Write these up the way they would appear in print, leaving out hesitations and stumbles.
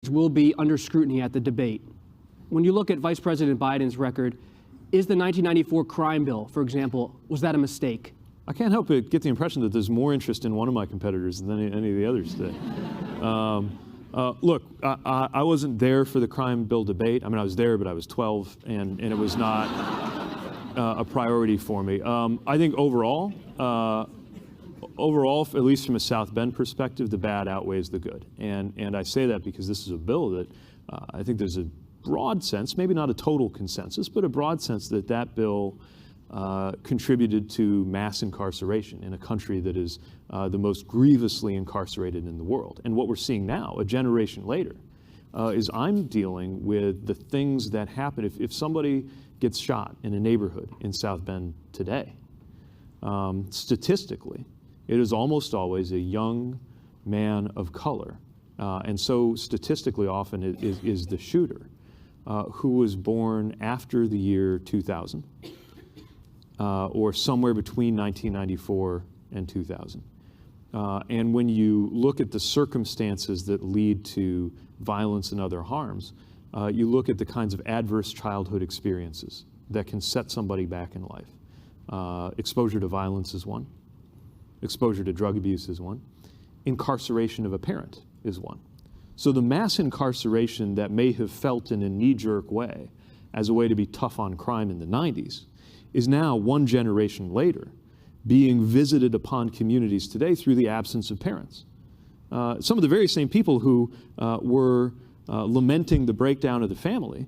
will be under scrutiny at the debate. When you look at Vice President Biden's record, is the 1994 crime bill, for example, was that a mistake? I can't help but get the impression that there's more interest in one of my competitors than any of the others today. Look, I wasn't there for the crime bill debate. I mean, I was there, but I was 12, and it was not a priority for me. I think overall, at least from a South Bend perspective, the bad outweighs the good. And I say that because this is a bill that I think there's a broad sense, maybe not a total consensus, but a broad sense that that bill contributed to mass incarceration in a country that is the most grievously incarcerated in the world. And what we're seeing now, a generation later, is I'm dealing with the things that happen. If somebody gets shot in a neighborhood in South Bend today, statistically, it is almost always a young man of color. And so statistically often it is the shooter who was born after the year 2000 or somewhere between 1994 and 2000. And when you look at the circumstances that lead to violence and other harms, you look at the kinds of adverse childhood experiences that can set somebody back in life. Exposure to violence is one. Exposure to drug abuse is one. Incarceration of a parent is one. So the mass incarceration that may have felt in a knee-jerk way as a way to be tough on crime in the 90s is now, one generation later, being visited upon communities today through the absence of parents. Some of the very same people who were lamenting the breakdown of the family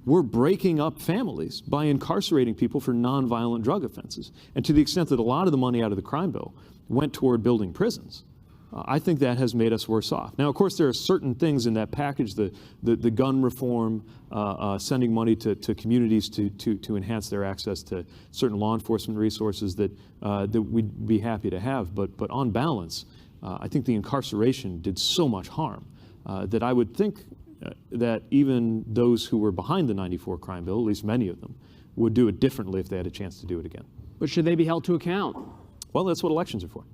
were breaking up families by incarcerating people for nonviolent drug offenses. And to the extent that a lot of the money out of the crime bill went toward building prisons, I think that has made us worse off. Now, of course, there are certain things in that package, the gun reform, sending money to communities to enhance their access to certain law enforcement resources that we'd be happy to have. But on balance, I think the incarceration did so much harm that I would think that even those who were behind the 94 crime bill, at least many of them, would do it differently if they had a chance to do it again. But should they be held to account? Well, that's what elections are for.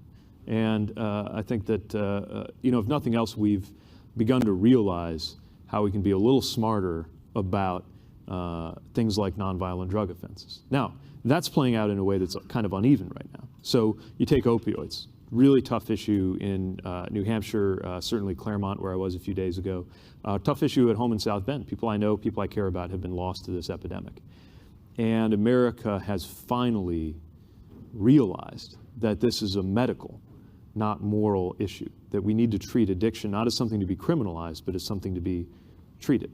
And I think that, if nothing else, we've begun to realize how we can be a little smarter about things like nonviolent drug offenses. Now, that's playing out in a way that's kind of uneven right now. So you take opioids, really tough issue in New Hampshire, certainly Claremont, where I was a few days ago. Tough issue at home in South Bend. People I know, people I care about have been lost to this epidemic. And America has finally realized that this is a medical, not moral issue, that we need to treat addiction not as something to be criminalized, but as something to be treated.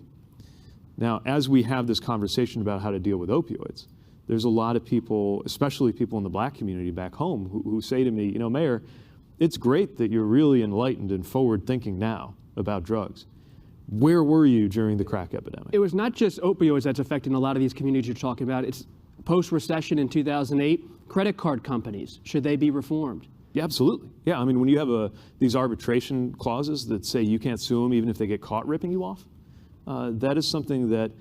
Now, as we have this conversation about how to deal with opioids, there's a lot of people, especially people in the black community back home, who say to me, Mayor, it's great that you're really enlightened and forward-thinking now about drugs. Where were you during the crack epidemic? It was not just opioids that's affecting a lot of these communities you're talking about. It's post-recession in 2008, credit card companies. Should they be reformed? Yeah, absolutely. Yeah, I mean, when you have these arbitration clauses that say you can't sue them even if they get caught ripping you off, that is something that,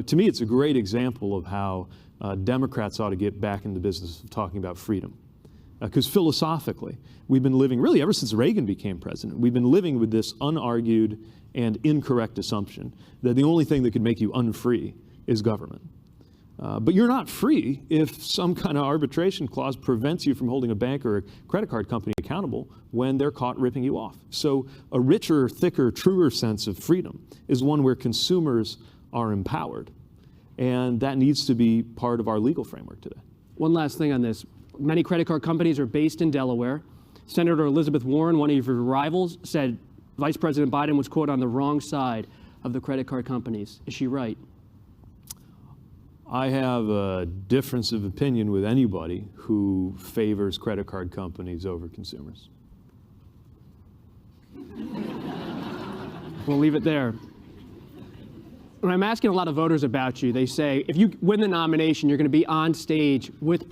to me, it's a great example of how Democrats ought to get back in the business of talking about freedom. Because philosophically, we've been living, really ever since Reagan became president, we've been living with this unargued and incorrect assumption that the only thing that could make you unfree is government. But you're not free if some kind of arbitration clause prevents you from holding a bank or a credit card company accountable when they're caught ripping you off. So a richer, thicker, truer sense of freedom is one where consumers are empowered. And that needs to be part of our legal framework today. One last thing on this. Many credit card companies are based in Delaware. Senator Elizabeth Warren, one of your rivals, said Vice President Biden was, quote, on the wrong side of the credit card companies. Is she right? I have a difference of opinion with anybody who favors credit card companies over consumers. We'll leave it there. When I'm asking a lot of voters about you, they say if you win the nomination, you're going to be on stage with